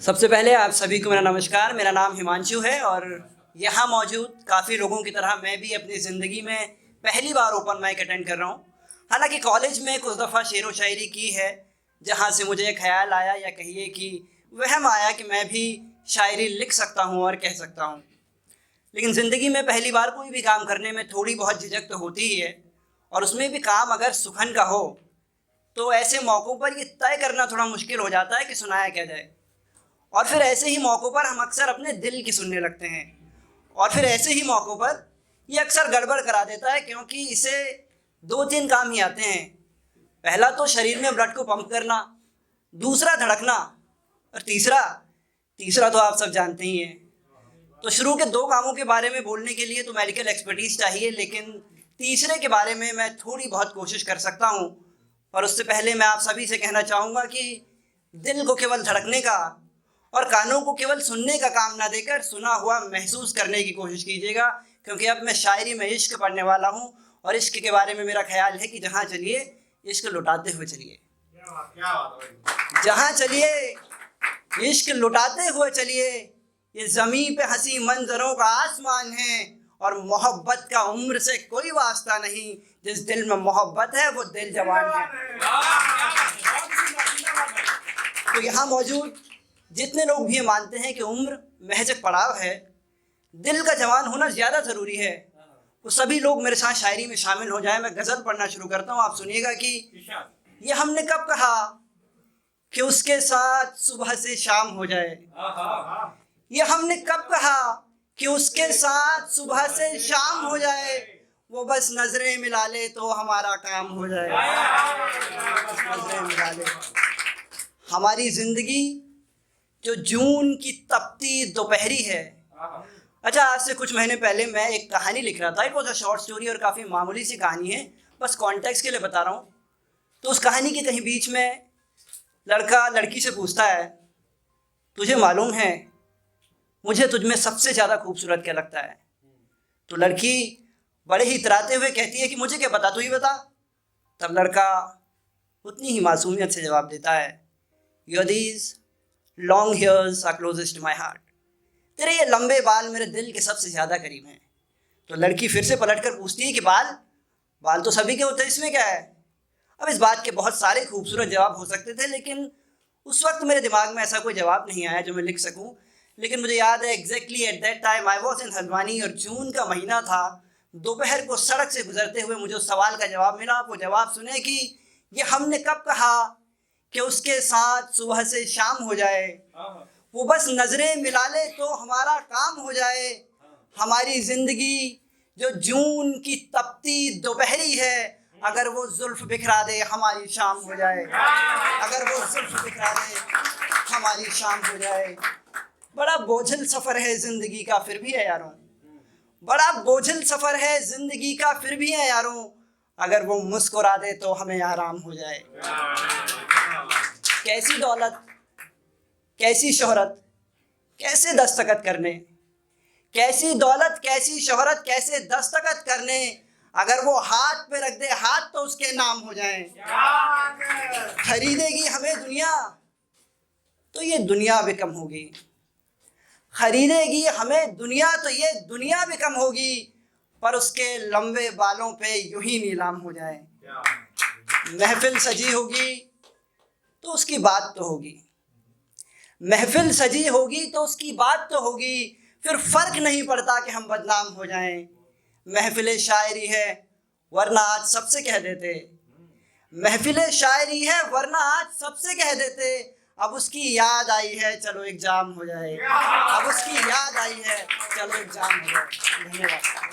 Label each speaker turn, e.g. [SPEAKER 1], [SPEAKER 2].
[SPEAKER 1] सबसे पहले आप सभी को मेरा नमस्कार। मेरा नाम हिमांशु है और यहाँ मौजूद काफ़ी लोगों की तरह मैं भी अपनी ज़िंदगी में पहली बार ओपन माइक अटेंड कर रहा हूँ। हालांकि कॉलेज में कुछ दफ़ा शेर व शायरी की है, जहाँ से मुझे ख्याल आया या कहिए कि वहम आया कि मैं भी शायरी लिख सकता हूँ और कह सकता हूँ। लेकिन ज़िंदगी में पहली बार कोई भी काम करने में थोड़ी बहुत झिझक तो होती ही है, और उसमें भी काम अगर सुखन का हो तो ऐसे मौक़ों पर ये तय करना थोड़ा मुश्किल हो जाता है कि सुनाया क्या जाए। और फिर ऐसे ही मौक़ों पर हम अक्सर अपने दिल की सुनने लगते हैं, और फिर ऐसे ही मौक़ों पर ये अक्सर गड़बड़ करा देता है, क्योंकि इसे 2-3 काम ही आते हैं। पहला तो शरीर में ब्लड को पंप करना, दूसरा धड़कना, और तीसरा तो आप सब जानते ही हैं। तो शुरू के 2 कामों के बारे में बोलने के लिए तो मेडिकल एक्सपर्टीज़ चाहिए, लेकिन तीसरे के बारे में मैं थोड़ी बहुत कोशिश कर सकता हूँ। और उससे पहले मैं आप सभी से कहना चाहूँगा कि दिल को केवल धड़कने का और कानों को केवल सुनने का काम ना देकर सुना हुआ महसूस करने की कोशिश कीजिएगा, क्योंकि अब मैं शायरी में इश्क पढ़ने वाला हूँ, और इश्क के बारे में मेरा ख्याल है कि जहाँ चलिए इश्क लुटाते हुए चलिए, जहाँ चलिए इश्क लुटाते हुए चलिए। ये ज़मीं पे हंसी मंजरों का आसमान है, और मोहब्बत का उम्र से कोई वास्ता नहीं। जिस दिल में मोहब्बत है वो दिल जवान है। तो यहाँ मौजूद जितने लोग भी ये मानते हैं कि उम्र महज एक पड़ाव है, दिल का जवान होना ज़्यादा ज़रूरी है, वो सभी लोग मेरे साथ शायरी में शामिल हो जाएं। मैं गज़ल पढ़ना शुरू करता हूँ, आप सुनिएगा कि ये हमने कब कहा कि उसके साथ सुबह से शाम हो जाए। ये हमने कब कहा कि उसके साथ सुबह से शाम हो जाए। वो बस नजरें मिला ले तो हमारा काम हो जाए। नजरें मिला ले। हमारी जिंदगी जो जून की तपती दोपहरी है। अच्छा, आज से कुछ महीने पहले मैं एक कहानी लिख रहा था। It was a short story, और काफ़ी मामूली सी कहानी है, बस कॉन्टेक्स्ट के लिए बता रहा हूँ। तो उस कहानी के कहीं बीच में लड़का लड़की से पूछता है, तुझे मालूम है मुझे तुझ में सबसे ज़्यादा खूबसूरत क्या लगता है? तो लड़की बड़े ही इतराते हुए कहती है कि मुझे क्या पता, तू ही बता। तब लड़का उतनी ही मासूमियत से जवाब देता है, your these long hairs are closest to my heart. तेरे ये लंबे बाल मेरे दिल के सबसे ज़्यादा करीब हैं। तो लड़की फिर से पलट कर पूछती है कि बाल तो सभी के होते हैं, इसमें क्या है? अब इस बात के बहुत सारे खूबसूरत जवाब हो सकते थे, लेकिन उस वक्त मेरे दिमाग में ऐसा कोई जवाब नहीं आया जो मैं लिख सकूं। लेकिन मुझे याद है exactly at that time I was in Haldwani, और जून का महीना था। दोपहर को सड़क से गुजरते हुए मुझे उस सवाल का जवाब मिला। आप वो जवाब सुने कि ये हमने कब कहा कि उसके साथ सुबह से शाम हो जाए। वो बस नजरें मिला ले तो हमारा काम हो जाए। हमारी जिंदगी जो जून की तपती दोपहरी है, अगर वो जुल्फ बिखरा दे हमारी शाम हो जाए। अगर वो जुल्फ बिखरा दे हमारी शाम हो जाए। बड़ा बोझिल सफ़र है ज़िंदगी का, फिर भी है यारों। बड़ा बोझिल सफ़र है ज़िंदगी का, फिर भी है यारों। अगर वो मुस्कुरा दे तो हमें आराम हो जाए। कैसी दौलत, कैसी शोहरत, कैसे दस्तखत करने। कैसी दौलत, कैसी शोहरत, कैसे दस्तखत करने। अगर वो हाथ पे रख दे हाथ तो उसके नाम हो जाए। खरीदेगी हमें दुनिया तो ये दुनिया भी कम होगी। खरीदेगी हमें दुनिया तो ये दुनिया भी कम होगी। पर उसके लंबे बालों पे यूं ही नीलाम हो जाए। महफिल सजी होगी तो उसकी बात तो होगी। महफिल सजी होगी तो उसकी बात तो होगी। फिर फर्क नहीं पड़ता कि हम बदनाम हो जाएं। महफिल शायरी है वरना आज सबसे कह देते। महफिल शायरी है वरना आज सबसे कह देते। अब उसकी याद आई है चलो एग्जाम हो जाए। अब उसकी याद आई है चलो एग्जाम हो जाए। धन्यवाद।